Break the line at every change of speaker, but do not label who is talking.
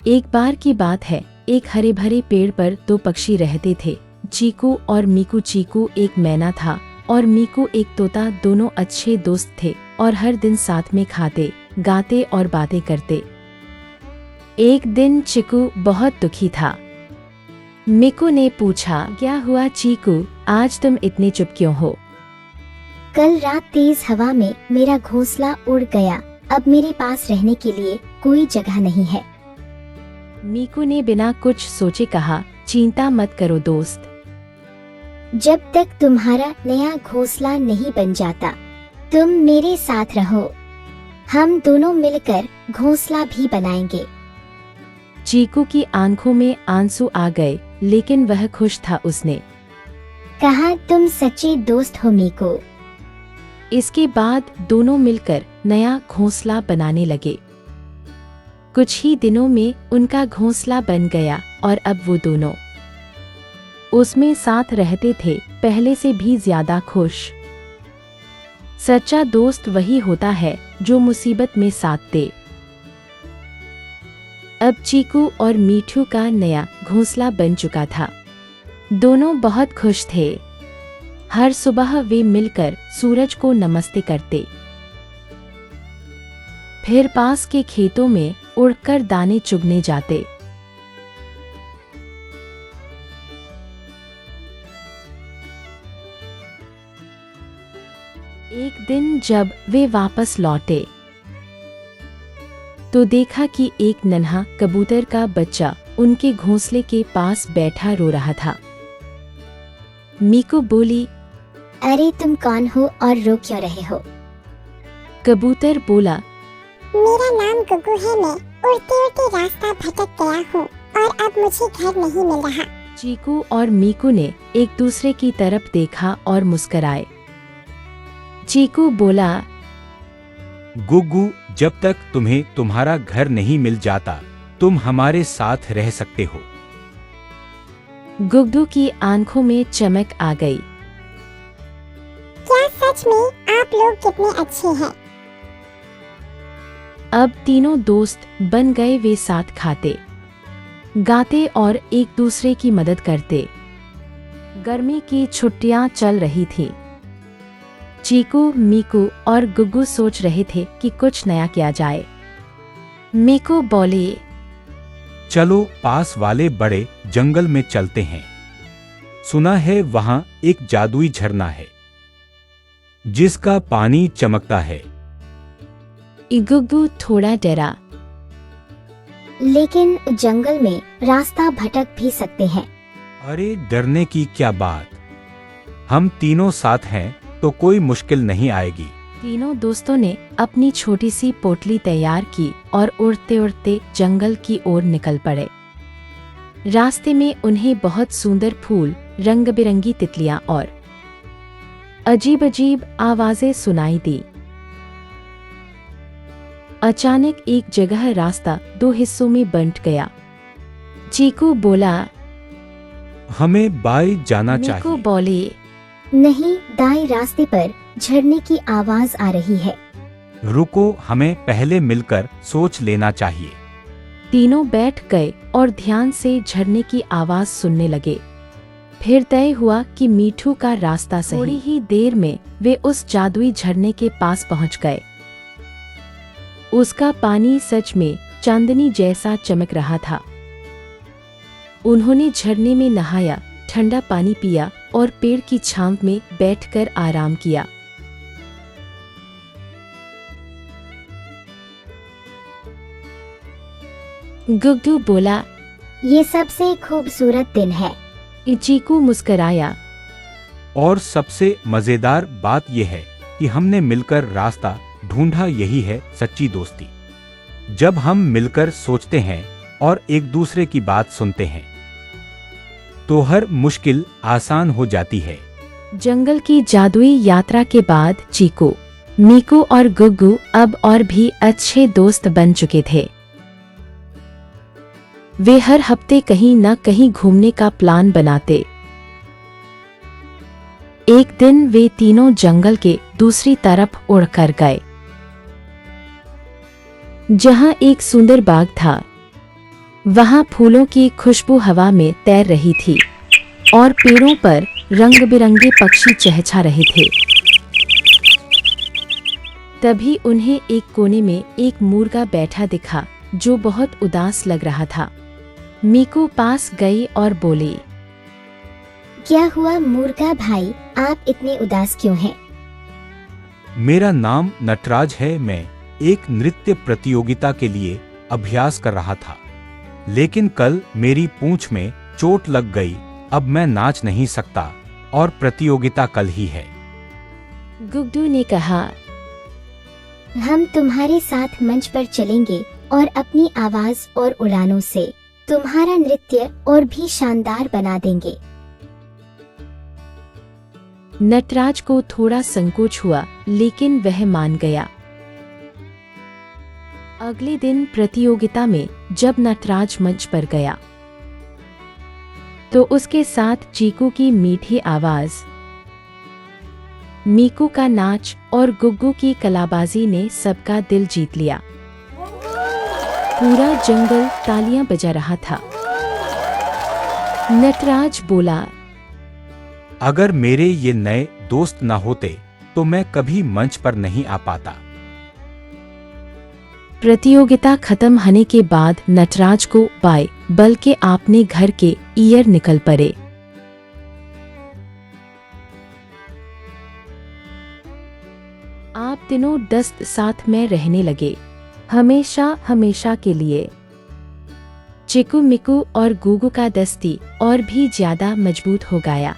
एक बार की बात है, एक हरे भरे पेड़ पर दो पक्षी रहते थे, चीकू और मीकू। चीकू एक मैना था और मीकू एक तोता। दोनों अच्छे दोस्त थे और हर दिन साथ में खाते, गाते और बातें करते। एक दिन चीकू बहुत दुखी था। मीकू ने पूछा, क्या हुआ चीकू, आज तुम इतने चुप क्यों हो?
कल रात तेज हवा में मेरा घोंसला उड़ गया। अब मेरे पास रहने के लिए कोई जगह नहीं है।
मीकू ने बिना कुछ सोचे कहा, चिंता मत करो दोस्त।
जब तक तुम्हारा नया घोंसला नहीं बन जाता, तुम मेरे साथ रहो। हम दोनों मिलकर घोंसला भी बनाएंगे।
चीकू की आंखों में आंसू आ गए, लेकिन वह खुश था। उसने
कहा, तुम सच्चे दोस्त हो मीकू।
इसके बाद दोनों मिलकर नया घोंसला बनाने लगे। कुछ ही दिनों में उनका घोंसला बन गया और अब वो दोनों उसमें साथ रहते थे, पहले से भी ज्यादा खुश। सच्चा दोस्त वही होता है जो मुसीबत में साथ दे। अब चीकू और मीठू का नया घोंसला बन चुका था। दोनों बहुत खुश थे। हर सुबह वे मिलकर सूरज को नमस्ते करते, फिर पास के खेतों में उड़कर दाने चुगने जाते। एक दिन जब वे वापस लौटे तो देखा कि एक नन्हा कबूतर का बच्चा उनके घोंसले के पास बैठा रो रहा था। मीकू बोली,
अरे तुम कौन हो और रो क्यों रहे हो?
कबूतर बोला,
मेरा नाम गुग्गू है। मैं उड़ते उड़ते रास्ता भटक गया हूँ और अब मुझे घर नहीं मिल रहा।
चीकू और मीकू ने एक दूसरे की तरफ देखा और मुस्कुराए। चीकू बोला,
गुग्गू, जब तक तुम्हें तुम्हारा घर नहीं मिल जाता, तुम हमारे साथ रह सकते हो।
गुग्गू की आंखों में चमक आ गई।
क्या सच में आप लोग कितने अच्छे हैं।
अब तीनों दोस्त बन गए। वे साथ खाते, गाते और एक दूसरे की मदद करते। गर्मी की छुट्टियां चल रही थीं। चीकू, मीकू और गुग्गू सोच रहे थे कि कुछ नया किया जाए। मीकू बोले,
चलो पास वाले बड़े जंगल में चलते हैं। सुना है वहां एक जादुई झरना है जिसका पानी चमकता है।
गुग्गू थोड़ा डरा,
लेकिन जंगल में रास्ता भटक भी सकते हैं।
अरे डरने की क्या बात, हम तीनों साथ हैं तो कोई मुश्किल नहीं आएगी।
तीनों दोस्तों ने अपनी छोटी सी पोटली तैयार की और उड़ते उड़ते जंगल की ओर निकल पड़े। रास्ते में उन्हें बहुत सुंदर फूल, रंग बिरंगी तितलियां और अजीब अजीब आवाजें सुनाई दी। अचानक एक जगह रास्ता दो हिस्सों में बंट गया। चीकू बोला,
हमें बाएं जाना
मीकू
चाहिए।
बोले,
नहीं, दाएं रास्ते पर झरने की आवाज आ रही है।
रुको, हमें पहले मिलकर सोच लेना चाहिए।
तीनों बैठ गए और ध्यान से झरने की आवाज सुनने लगे। फिर तय हुआ कि मीठू का रास्ता सही। थोड़ी ही देर में वे उस जादुई झरने के पास पहुंच गए। उसका पानी सच में चांदनी जैसा चमक रहा था। उन्होंने झरने में नहाया, ठंडा पानी पिया और पेड़ की छांव में बैठकर आराम किया। गुग्गू बोला,
ये सबसे खूबसूरत दिन है।
चीकू मुस्कराया।
और सबसे मजेदार बात यह है कि हमने मिलकर रास्ता ढूंढा। यही है सच्ची दोस्ती। जब हम मिलकर सोचते हैं और एक दूसरे की बात सुनते हैं तो हर मुश्किल आसान हो जाती है।
जंगल की जादुई यात्रा के बाद चीकू, मीकू और गुग्गू अब और भी अच्छे दोस्त बन चुके थे। वे हर हफ्ते कहीं न कहीं घूमने का प्लान बनाते। एक दिन वे तीनों जंगल के दूसरी तरफ उड़कर गए, जहां एक सुंदर बाग था। वहाँ फूलों की खुशबू हवा में तैर रही थी और पेड़ों पर रंग बिरंगे पक्षी चहचहा रहे थे। तभी उन्हें एक कोने में एक मुर्गा बैठा दिखा जो बहुत उदास लग रहा था। मीकू पास गई और बोली,
क्या हुआ मुर्गा भाई, आप इतने उदास क्यों हैं?
मेरा नाम नटराज है। मैं एक नृत्य प्रतियोगिता के लिए अभ्यास कर रहा था, लेकिन कल मेरी पूंछ में चोट लग गई। अब मैं नाच नहीं सकता और प्रतियोगिता कल ही है।
गुड्डू ने कहा,
हम तुम्हारे साथ मंच पर चलेंगे और अपनी आवाज और उड़ानों से तुम्हारा नृत्य और भी शानदार बना देंगे।
नटराज को थोड़ा संकोच हुआ, लेकिन वह मान गया। अगले दिन प्रतियोगिता में जब नटराज मंच पर गया तो उसके साथ चीकू की मीठी आवाज, मीकू का नाच और गुग्गू की कलाबाजी ने सबका दिल जीत लिया। पूरा जंगल तालियां बजा रहा था। नटराज बोला,
अगर मेरे ये नए दोस्त न होते तो मैं कभी मंच पर नहीं आ पाता।
प्रतियोगिता खत्म होने के बाद नटराज को बाय बल्कि अपने घर के ईयर निकल पड़े। आप तीनों दस्त साथ में रहने लगे, हमेशा हमेशा के लिए। चिकू मिकू और गुगू का दस्ती और भी ज्यादा मजबूत हो गया।